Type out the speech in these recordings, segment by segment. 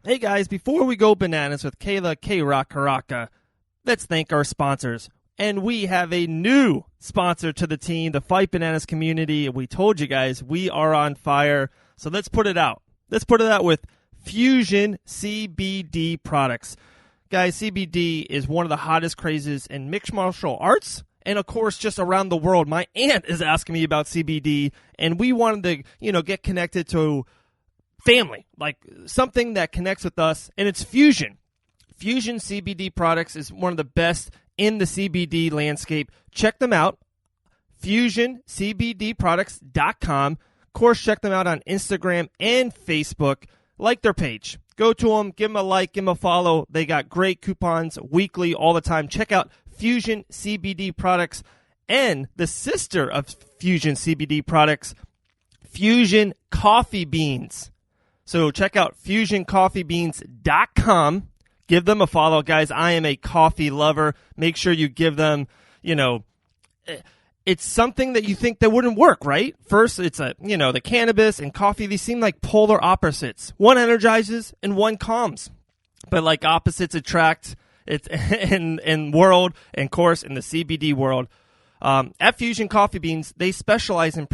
Hey guys, before we go bananas with Kayla Hracho, let's thank our sponsors. And we have a new sponsor to the team, the Fight Bananas community. We told you guys we are on fire. So let's put it out. Let's put it out with Fusion CBD products. Guys, CBD is one of the hottest crazes in mixed martial arts. And of course, just around the world. My aunt is asking me about CBD, and we wanted to, get connected to family, like something that connects with us, and it's Fusion. Fusion CBD products is one of the best in the CBD landscape. Check them out, fusioncbdproducts.com. Of course, check them out on Instagram and Facebook. Like their page. Go to them, give them a like, give them a follow. They got great coupons weekly all the time. Check out Fusion CBD products and the sister of Fusion CBD products, Fusion Coffee Beans. So check out fusioncoffeebeans.com. Give them a follow, guys. I am a coffee lover. Make sure you give them, it's something that you think that wouldn't work, right? First, it's the cannabis and coffee, these seem like polar opposites. One energizes and one calms. But like opposites attract, it's in world, and of course in the CBD world. At Fusion Coffee Beans, they specialize in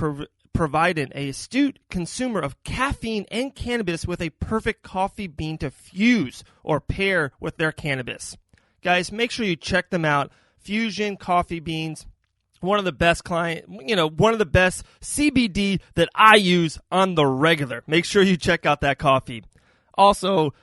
providing an astute consumer of caffeine and cannabis with a perfect coffee bean to fuse or pair with their cannabis. Guys, make sure you check them out. Fusion Coffee Beans, one of the best one of the best CBD that I use on the regular. Make sure you check out that coffee. Also,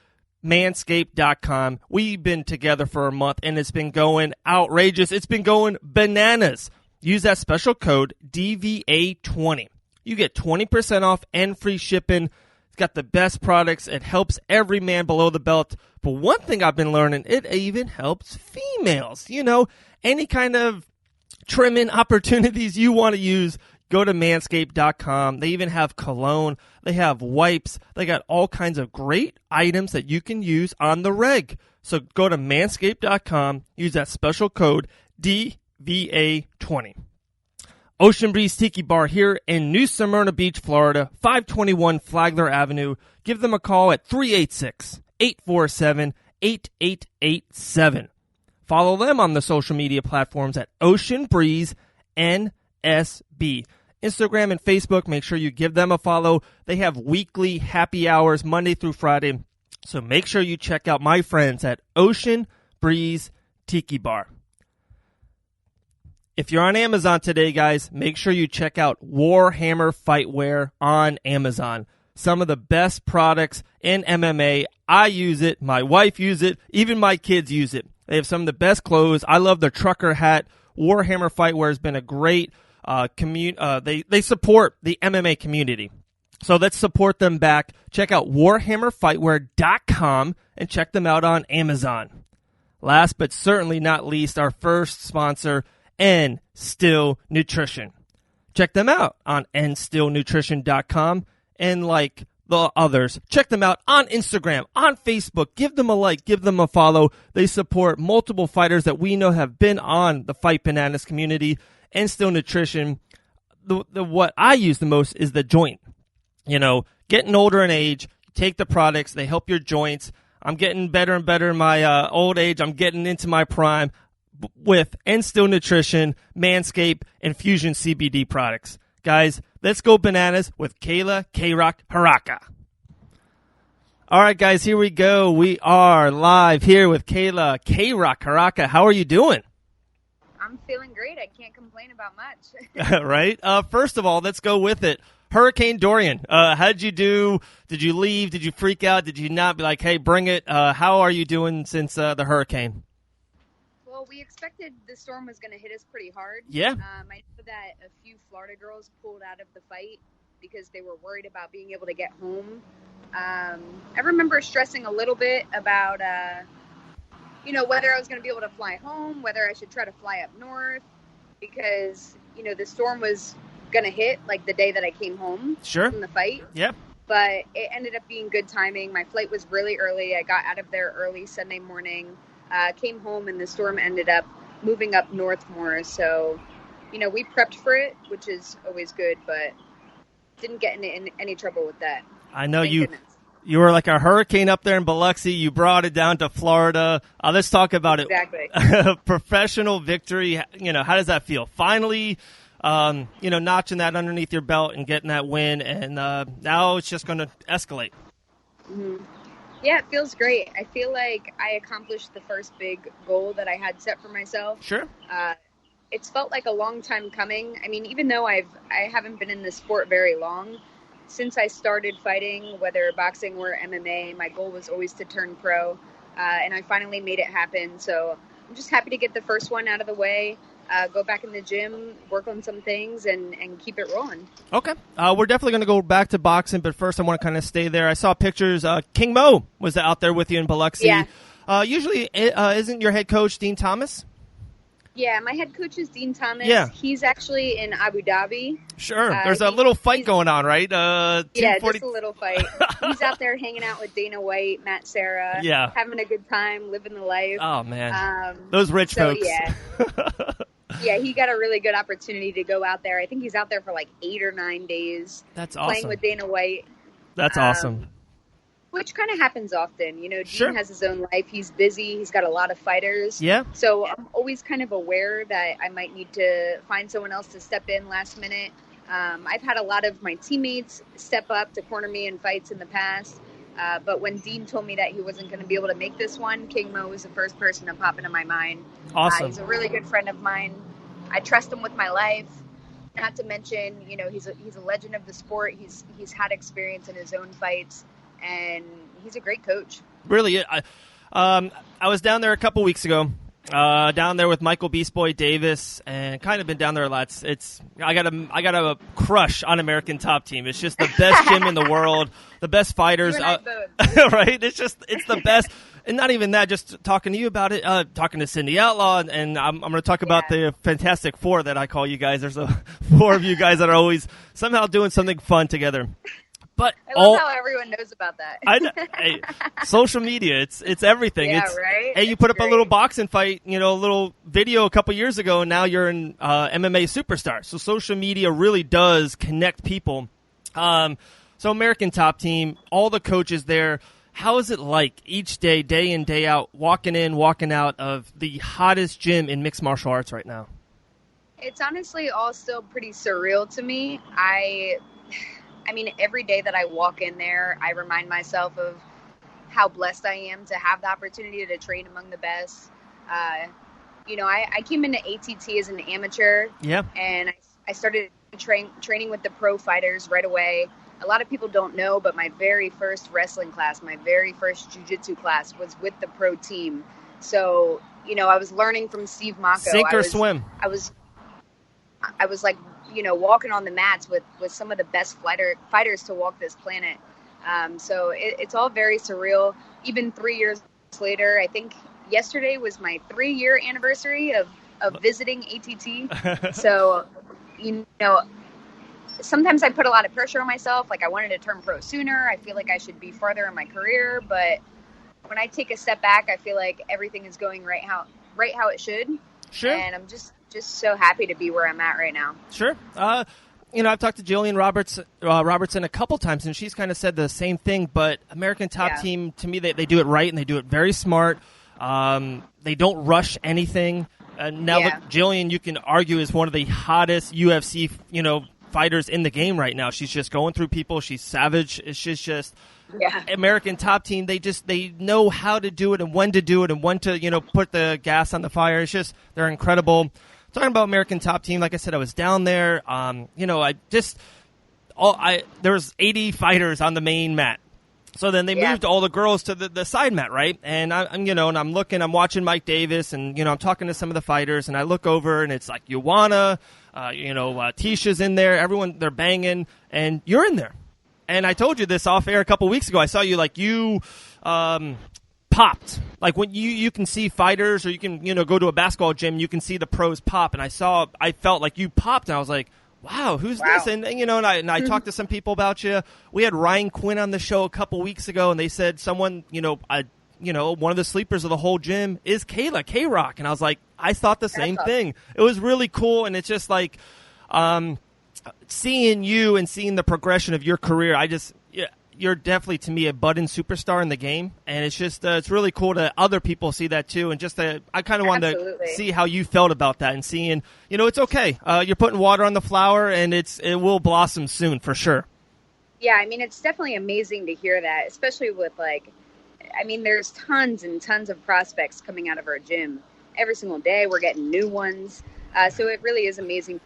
manscaped.com. We've been together for a month, and it's been going outrageous. It's been going bananas. Use that special code DVA20. You get 20% off and free shipping. It's got the best products. It helps every man below the belt. But one thing I've been learning, it even helps females. Any kind of trimming opportunities you want to use, go to manscaped.com. They even have cologne. They have wipes. They got all kinds of great items that you can use on the reg. So go to manscaped.com. Use that special code DVA20. Ocean Breeze Tiki Bar here in New Smyrna Beach, Florida, 521 Flagler Avenue. Give them a call at 386-847-8887. Follow them on the social media platforms at Ocean Breeze NSB. Instagram and Facebook, make sure you give them a follow. They have weekly happy hours Monday through Friday. So make sure you check out my friends at Ocean Breeze Tiki Bar. If you're on Amazon today, guys, make sure you check out Warhammer Fightwear on Amazon. Some of the best products in MMA. I use it. My wife uses it. Even my kids use it. They have some of the best clothes. I love their trucker hat. Warhammer Fightwear has been a great they support the MMA community. So let's support them back. Check out warhammerfightwear.com and check them out on Amazon. Last but certainly not least, our first sponsor, N Still Nutrition. Check them out on nstillnutrition.com, and like the others, check them out on Instagram, on Facebook. Give them a like, give them a follow. They support multiple fighters that we know have been on the Fight Bananas community. N Still Nutrition, what I use the most is the joint. Getting older in age, take the products, they help your joints. I'm getting better and better in my old age. I'm getting into my prime with N Still Nutrition, Manscaped, and Fusion CBD products. Guys, let's go bananas with Kayla Hracho. All right, guys, here we go. We are live here with Kayla Hracho. How are you doing? I'm feeling great. I can't complain about much. Right? First of all, let's go with it. Hurricane Dorian, how'd you do? Did you leave? Did you freak out? Did you not be like, hey, bring it? How are you doing since the hurricane? Well, we expected the storm was going to hit us pretty hard. Yeah. I know that a few Florida girls pulled out of the fight because they were worried about being able to get home. I remember stressing a little bit about, whether I was going to be able to fly home, whether I should try to fly up north, because, the storm was going to hit like the day that I came home from the fight. Yeah. But it ended up being good timing. My flight was really early. I got out of there early Sunday morning. Came home, and the storm ended up moving up north more. So, we prepped for it, which is always good, but didn't get into any trouble with that. I know Thank you. goodness. You were like a hurricane up there in Biloxi. You brought it down to Florida. Let's talk about it. Exactly. Professional victory. How does that feel? Finally, notching that underneath your belt and getting that win. And now it's just going to escalate. Mm-hmm. Yeah, it feels great. I feel like I accomplished the first big goal that I had set for myself. Sure. It's felt like a long time coming. I mean, even though I haven't been in the sport very long, since I started fighting, whether boxing or MMA, my goal was always to turn pro, and I finally made it happen. So I'm just happy to get the first one out of the way, go back in the gym, work on some things, and keep it rolling. Okay. We're definitely going to go back to boxing, but first I want to kind of stay there. I saw pictures. King Mo was out there with you in Biloxi. Yeah. Usually, isn't your head coach Dean Thomas? Yeah, my head coach is Dean Thomas. Yeah. He's actually in Abu Dhabi. Sure. There's a little fight going on, right? Yeah, just a little fight. He's out there hanging out with Dana White, Matt Serra. Yeah. Having a good time, living the life. Oh, man. Those rich folks. Yeah. Yeah, he got a really good opportunity to go out there. I think he's out there for like 8 or 9 days. That's awesome. Playing with Dana White. That's awesome. Which kind of happens often. Dean Sure. has his own life. He's busy. He's got a lot of fighters. Yeah. So I'm always kind of aware that I might need to find someone else to step in last minute. I've had a lot of my teammates step up to corner me in fights in the past. But when Dean told me that he wasn't going to be able to make this one, King Mo was the first person to pop into my mind. Awesome. He's a really good friend of mine. I trust him with my life. Not to mention, he's a legend of the sport. He's had experience in his own fights. And he's a great coach. Really, I was down there a couple weeks ago, down there with Michael Beast Boy Davis, and kind of been down there a lot. I got a crush on American Top Team. It's just the best gym in the world, the best fighters, You and I both. right? It's the best. And not even that, just talking to you about it, talking to Cindy Outlaw, and I'm going to talk about the Fantastic Four that I call you guys. There's 4 of you guys that are always somehow doing something fun together. But I love how everyone knows about that. Hey, social media, it's everything. Yeah, it's, right? Hey, you It's put up great. a little boxing fight, a little video a couple years ago, and now you're an MMA superstar. So social media really does connect people. So American Top Team, all the coaches there, how is it like each day in, day out, walking in, walking out of the hottest gym in mixed martial arts right now? It's honestly all still pretty surreal to me. I mean, every day that I walk in there, I remind myself of how blessed I am to have the opportunity to train among the best. I came into ATT as an amateur, and I started training with the pro fighters right away. A lot of people don't know, but my very first wrestling class, my very first jiu-jitsu class was with the pro team. So, I was learning from Steve Mocco. Sink or swim. I was like, walking on the mats with some of the best fighters to walk this planet. So it's all very surreal. Even 3 years later, I think yesterday was my 3-year anniversary of visiting ATT. So, sometimes I put a lot of pressure on myself. Like I wanted to turn pro sooner. I feel like I should be farther in my career. But when I take a step back, I feel like everything is going right how it should. Sure. And I'm just so happy to be where I'm at right now. Sure. I've talked to Jillian Robertson a couple times, and she's kind of said the same thing. But American Top Team, to me, they do it right, and they do it very smart. They don't rush anything. Now, look, Jillian, you can argue, is one of the hottest UFC, fighters in the game right now. She's just going through people. She's savage. She's just American Top Team. They know how to do it and when to do it and when to put the gas on the fire. It's just they're incredible. Talking about American Top Team, like I said, I was down there. There was 80 fighters on the main mat. So then they moved all the girls to the side mat, right? And I'm watching Mike Davis, and I'm talking to some of the fighters, and I look over, and it's like Ioana, Tisha's in there, everyone, they're banging, and you're in there. And I told you this off air a couple weeks ago. I saw you popped. Like when you can see fighters, or you can go to a basketball gym, you can see the pros pop, and I felt like you popped, and I was like, wow, who's this? And I talked to some people about you. We had Ryan Quinn on the show a couple weeks ago, and they said someone, one of the sleepers of the whole gym is Kayla K-Rock. And I was like, I thought the same thing. It was really cool, and it's just like seeing you and seeing the progression of your career. you're definitely, to me, a budding superstar in the game, and it's just it's really cool that other people see that too. And just I kind of wanted to see how you felt about that and seeing, it's okay. You're putting water on the flower, and it will blossom soon for sure. Yeah, I mean, it's definitely amazing to hear that, especially with there's tons and tons of prospects coming out of our gym every single day. We're getting new ones, so it really is amazing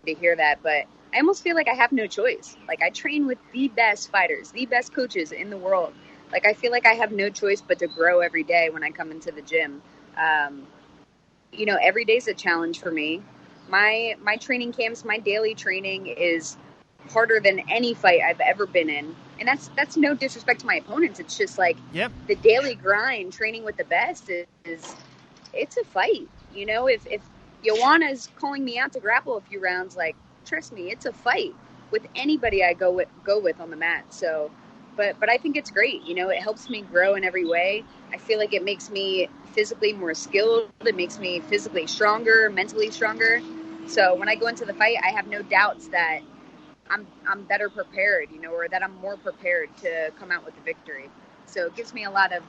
to hear that. But I almost feel like I have no choice. Like, I train with the best fighters, the best coaches in the world. Like, I feel like I have no choice but to grow every day when I come into the gym. Every day's a challenge for me. My training camps, my daily training is harder than any fight I've ever been in. And that's no disrespect to my opponents. It's just like the daily grind, training with the best it's a fight. If Joanna's calling me out to grapple a few rounds, like, trust me, it's a fight with anybody I go with on the mat. So, but I think it's great. It helps me grow in every way. I feel like it makes me physically more skilled. It makes me physically stronger, mentally stronger. So when I go into the fight, I have no doubts that I'm better prepared, or that I'm more prepared to come out with the victory. So it gives me a lot of,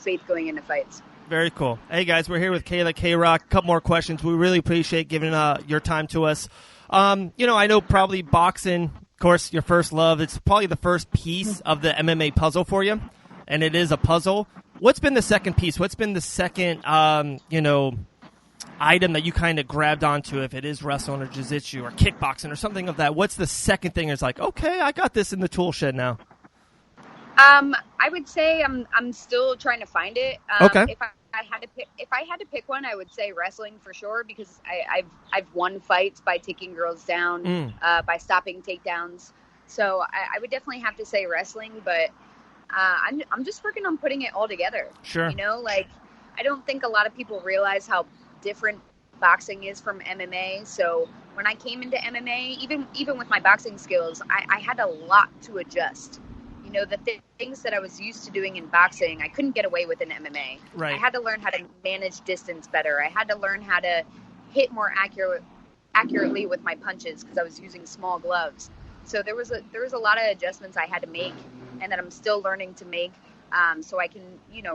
faith going into fights. Very cool. Hey, guys, we're here with Kayla Hracho. A couple more questions. We really appreciate giving your time to us. I know probably boxing, of course, your first love. It's probably the first piece of the MMA puzzle for you, and it is a puzzle. What's been the second piece? What's been the second, item that you kind of grabbed onto, if it is wrestling or jiu-jitsu or kickboxing or something of that? What's the second thing? It's like, okay, I got this in the tool shed now. I would say I'm still trying to find it. Okay. If I had to pick one, I would say wrestling for sure, because I've won fights by taking girls down, by stopping takedowns. So I would definitely have to say wrestling, but I'm just working on putting it all together. Sure. I don't think a lot of people realize how different boxing is from MMA. So when I came into MMA, even with my boxing skills, I had a lot to adjust. The things that I was used to doing in boxing, I couldn't get away with in MMA. Right. I had to learn how to manage distance better. I had to learn how to hit more accurately with my punches, because I was using small gloves. So there was a lot of adjustments I had to make, and that I'm still learning to make, so I can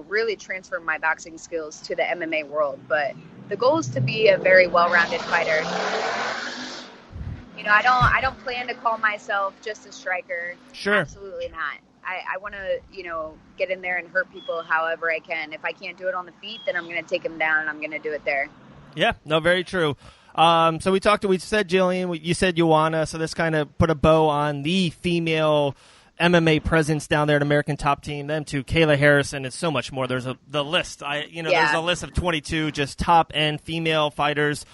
really transfer my boxing skills to the MMA world. But the goal is to be a very well-rounded fighter. I don't plan to call myself just a striker. Sure. Absolutely not. I want to, get in there and hurt people however I can. If I can't do it on the feet, then I'm going to take them down, and I'm going to do it there. Yeah, no, very true. So we said Jillian, you said Joanna, so this kind of put a bow on the female MMA presence down there at American Top Team. Them too, Kayla Harrison, and so much more. There's the list. There's a list of 22 just top-end female fighters.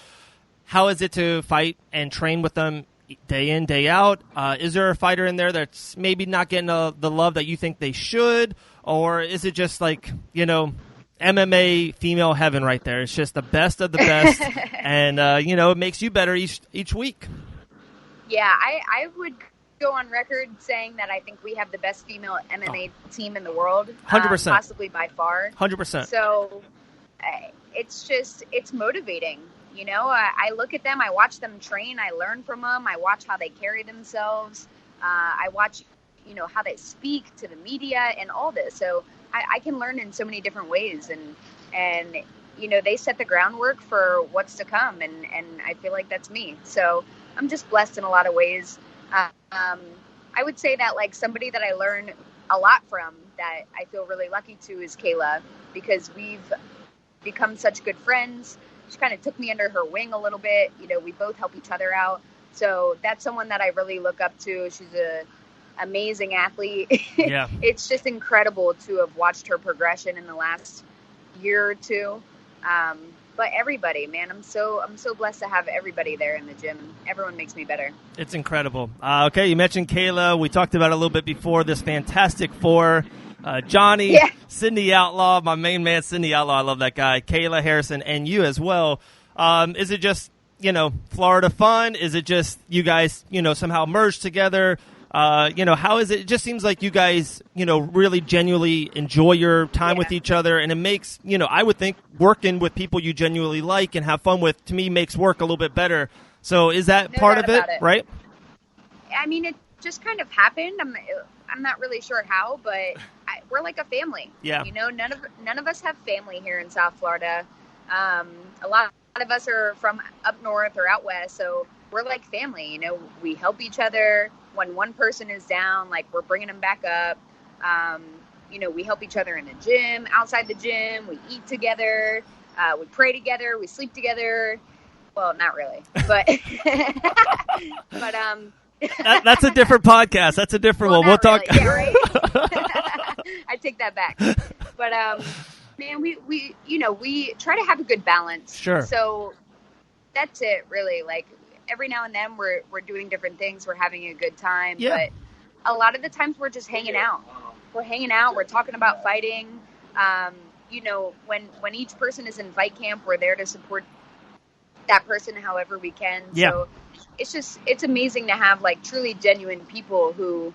How is it to fight and train with them day in, day out? Is there a fighter in there that's maybe not getting the love that you think they should? Or is it just like, MMA female heaven right there? It's just the best of the best, and, it makes you better each week. Yeah, I would go on record saying that I think we have the best female MMA team in the world. 100%. Possibly by far. 100%. So it's motivating. I look at them, I watch them train, I learn from them, I watch how they carry themselves, I watch, how they speak to the media and all this. So I can learn in so many different ways, and they set the groundwork for what's to come, and I feel like that's me. So I'm just blessed in a lot of ways. I would say that, like, somebody that I learn a lot from, that I feel really lucky to, is Kayla, because we've become such good friends. She kind of took me under her wing a little bit. We both help each other out. So that's someone that I really look up to. She's an amazing athlete. Yeah. It's just incredible to have watched her progression in the last year or two. But everybody, man, I'm so blessed to have everybody there in the gym. Everyone makes me better. It's incredible. Okay, you mentioned Kayla. We talked about it a little bit before, this Fantastic Four. Johnny, Sydney Outlaw, my main man, Sydney Outlaw. I love that guy. Kayla Harrison, and you as well. Is it just, Florida fun? Is it just you guys, somehow merged together? How is it? It just seems like you guys, really genuinely enjoy your time with each other. And it makes, I would think working with people you genuinely like and have fun with, to me, makes work a little bit better. So is that part of it, right? I mean, it just kind of happened. I'm not really sure how, but we're like a family. Yeah. You know, none of us have family here in South Florida. A lot of us are from up north or out west, so we're like family. You know, we help each other when one person is down. Like, we're bringing them back up. You know, we help each other in the gym, outside the gym. We eat together. We pray together. We sleep together. Well, not really, but but That's a different podcast. That's a different one. We'll talk. Really. Yeah, right? I take that back. But man, we you know, we try to have a good balance. Sure. So that's it, really. Like, every now and then we're doing different things. We're having a good time. Yeah. But a lot of the times we're just hanging out. We're hanging out. We're talking about fighting. You know, when each person is in fight camp, we're there to support that person however we can. Yeah. So it's amazing to have, like, truly genuine people who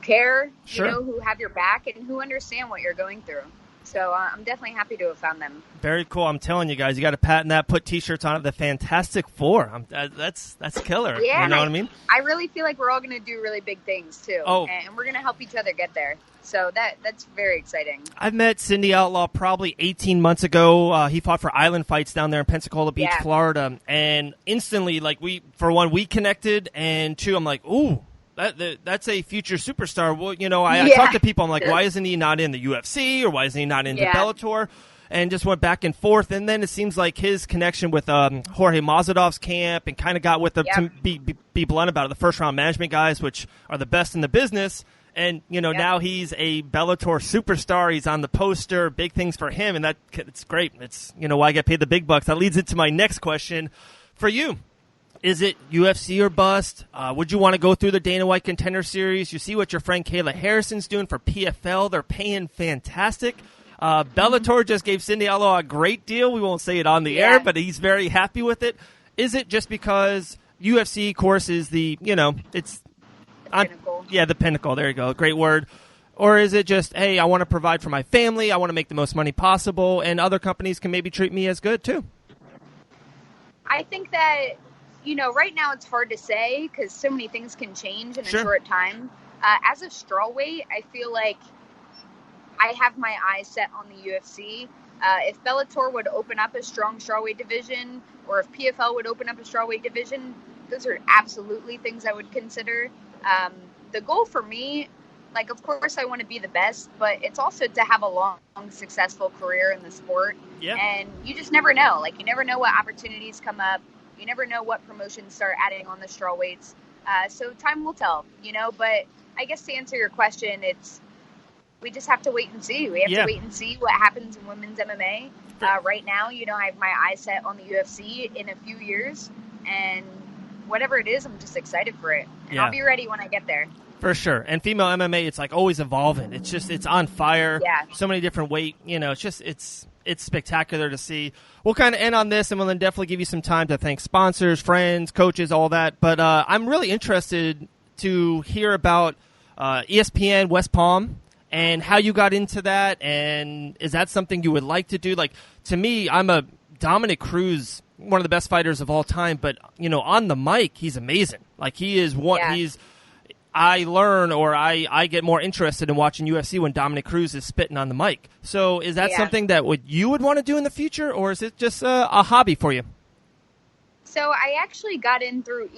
care, Sure. you know, who have your back and who understand what you're going through. So I'm definitely happy to have found them. Very cool. I'm telling you guys, you got to patent that. Put T-shirts on it. The Fantastic Four. That's killer. Yeah, you know what I mean? I really feel like we're all going to do really big things too. Oh. And we're going to help each other get there. So that's very exciting. I've met Cindy Outlaw probably 18 months ago. He fought for Island Fights down there in Pensacola Beach, Yeah. Florida. And instantly, like, for one, we connected. And two, I'm like, ooh, that's a future superstar. Well, you know, I talk to people. I'm like, why isn't he not in the UFC, or why isn't he not in the Bellator? And just went back and forth. And then it seems like his connection with Jorge Masvidal's camp, and kind of got with the, to be blunt about it, the first round management guys, which are the best in the business. And, you know, now he's a Bellator superstar. He's on the poster. Big things for him, and it's great. It's, you know, why I get paid the big bucks. That leads into my next question for you. Is it UFC or bust? Would you want to go through the Dana White Contender Series? You see what your friend Kayla Harrison's doing for PFL. They're paying fantastic. Bellator just gave Cindy Outlaw a great deal. We won't say it on the air, but he's very happy with it. Is it just because UFC, of course, is the, you know, it's pinnacle. The pinnacle. There you go. Great word. Or is it just, hey, I want to provide for my family, I want to make the most money possible, and other companies can maybe treat me as good too? I think that, you know, right now it's hard to say because so many things can change in a short time. As a strawweight, I feel like I have my eyes set on the UFC. If Bellator would open up a strong strawweight division, or if PFL would open up a strawweight division, those are absolutely things I would consider. The goal for me, like, of course I want to be the best, but it's also to have a long, successful career in the sport. Yeah. And you just never know. Like, you never know what opportunities come up. You never know what promotions start adding on the strawweights. So time will tell, you know, but I guess to answer your question, we just have to wait and see. We have to wait and see what happens in women's MMA. Right now, you know, I have my eyes set on the UFC in a few years, and whatever it is, I'm just excited for it. And I'll be ready when I get there. For sure. And female MMA, it's like always evolving. It's just, it's on fire. Yeah. So many different weight, you know, it's just, it's spectacular to see. We'll kind of end on this, and we'll then definitely give you some time to thank sponsors, friends, coaches, all that. But I'm really interested to hear about ESPN West Palm and how you got into that. And is that something you would like to do? Like, to me, I'm a Dominic Cruz, one of the best fighters of all time, but, you know, on the mic, he's amazing. Like, he is I learn, or I get more interested in watching UFC when Dominic Cruz is spitting on the mic. So is that something that you would want to do in the future, or is it just a hobby for you? So I actually got in through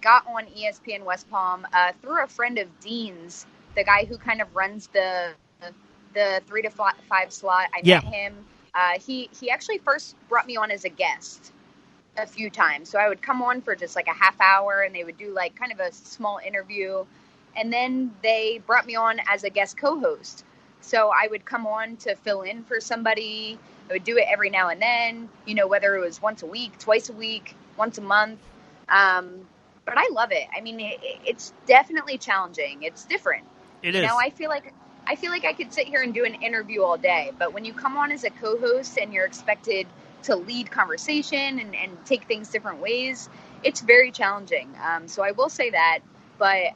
got on ESPN West Palm through a friend of Dean's, the guy who kind of runs the 3 to 5 slot. I met him. He actually first brought me on as a guest a few times. So I would come on for just like a half hour, and they would do like kind of a small interview. And then they brought me on as a guest co-host. So I would come on to fill in for somebody. I would do it every now and then, you know, whether it was once a week, twice a week, once a month. But I love it. I mean, it's definitely challenging. It's different. It is. You know, I feel like I could sit here and do an interview all day, but when you come on as a co-host and you're expected to lead conversation and take things different ways, it's very challenging. So I will say that, but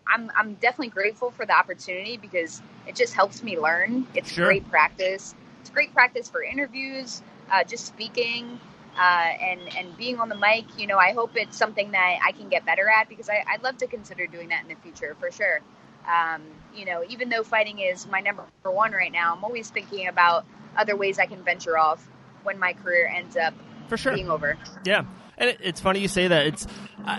I'm definitely grateful for the opportunity because it just helps me learn. It's great practice. It's great practice for interviews, just speaking. and being on the mic, I hope it's something that I can get better at, because I'd love to consider doing that in the future for sure. Even though fighting is my number one right now, I'm always thinking about other ways I can venture off when my career ends up for sure being over. Yeah. And it's funny you say that. It's,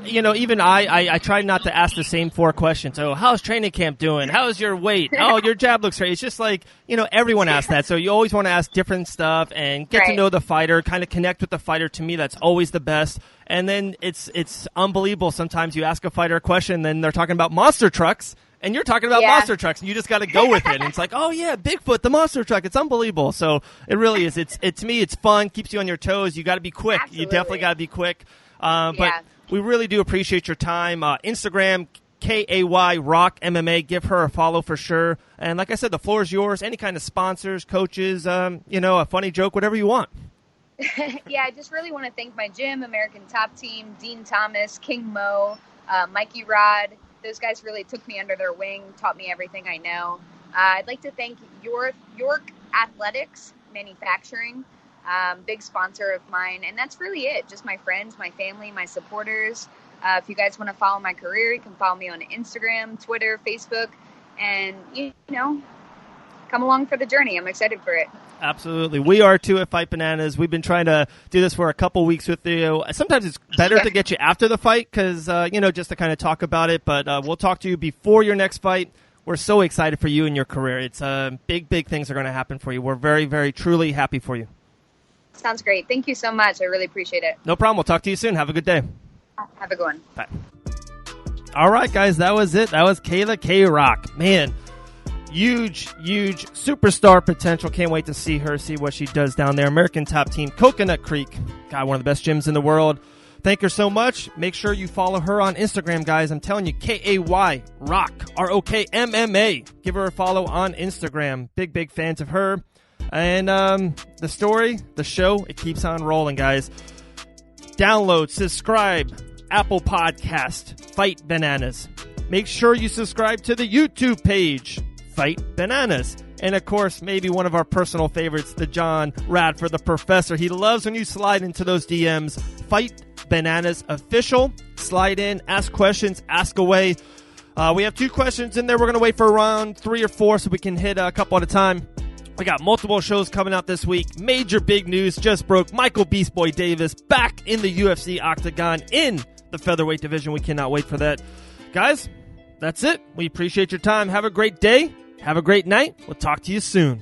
even I try not to ask the same 4 questions. Oh, how's training camp doing? How's your weight? Oh, your jab looks great. It's just like, everyone asks that. So you always want to ask different stuff and get to know the fighter, kind of connect with the fighter. To me, that's always the best. And then it's unbelievable. Sometimes you ask a fighter a question, then they're talking about monster trucks. And you're talking about monster trucks, and you just got to go with it. And it's like, oh, yeah, Bigfoot, the monster truck. It's unbelievable. So it really is. To me, it's fun, keeps you on your toes. You got to be quick. Absolutely. You definitely got to be quick. But we really do appreciate your time. Instagram, KAY Rock MMA. Give her a follow for sure. And like I said, the floor is yours. Any kind of sponsors, coaches, a funny joke, whatever you want. I just really want to thank my gym, American Top Team, Dean Thomas, King Mo, Mikey Rod. Those guys really took me under their wing, taught me everything I know. I'd like to thank York Athletics Manufacturing, big sponsor of mine. And that's really it. Just my friends, my family, my supporters. If you guys want to follow my career, you can follow me on Instagram, Twitter, Facebook, and, come along for the journey. I'm excited for it. Absolutely. We are too at Fight Bananas. We've been trying to do this for a couple weeks with you. Sometimes it's better to get you after the fight because, just to kind of talk about it. But we'll talk to you before your next fight. We're so excited for you and your career. It's big things are going to happen for you. We're very, very, truly happy for you. Sounds great. Thank you so much. I really appreciate it. No problem. We'll talk to you soon. Have a good day. Have a good one. Bye. All right, guys. That was it. That was Kayla K. Rock. Man. Huge superstar potential. Can't wait to see her, see what she does down there. American Top Team, Coconut Creek. God, one of the best gyms in the world. Thank her so much. Make sure you follow her on Instagram, guys. I'm telling you, KAY Rock, ROK MMA. Give her a follow on Instagram. Big fans of her. And the story, the show, it keeps on rolling, guys. Download, subscribe, Apple Podcast, Fight Bananas. Make sure you subscribe to the YouTube page, Fight Bananas. And, of course, maybe one of our personal favorites, the John Radford, the professor. He loves when you slide into those DMs. Fight Bananas Official. Slide in, ask questions, ask away. We have 2 questions in there. We're going to wait for around 3 or 4 so we can hit a couple at a time. We got multiple shows coming out this week. Major big news just broke. Michael Beast Boy Davis back in the UFC octagon in the featherweight division. We cannot wait for that. Guys, that's it. We appreciate your time. Have a great day. Have a great night. We'll talk to you soon.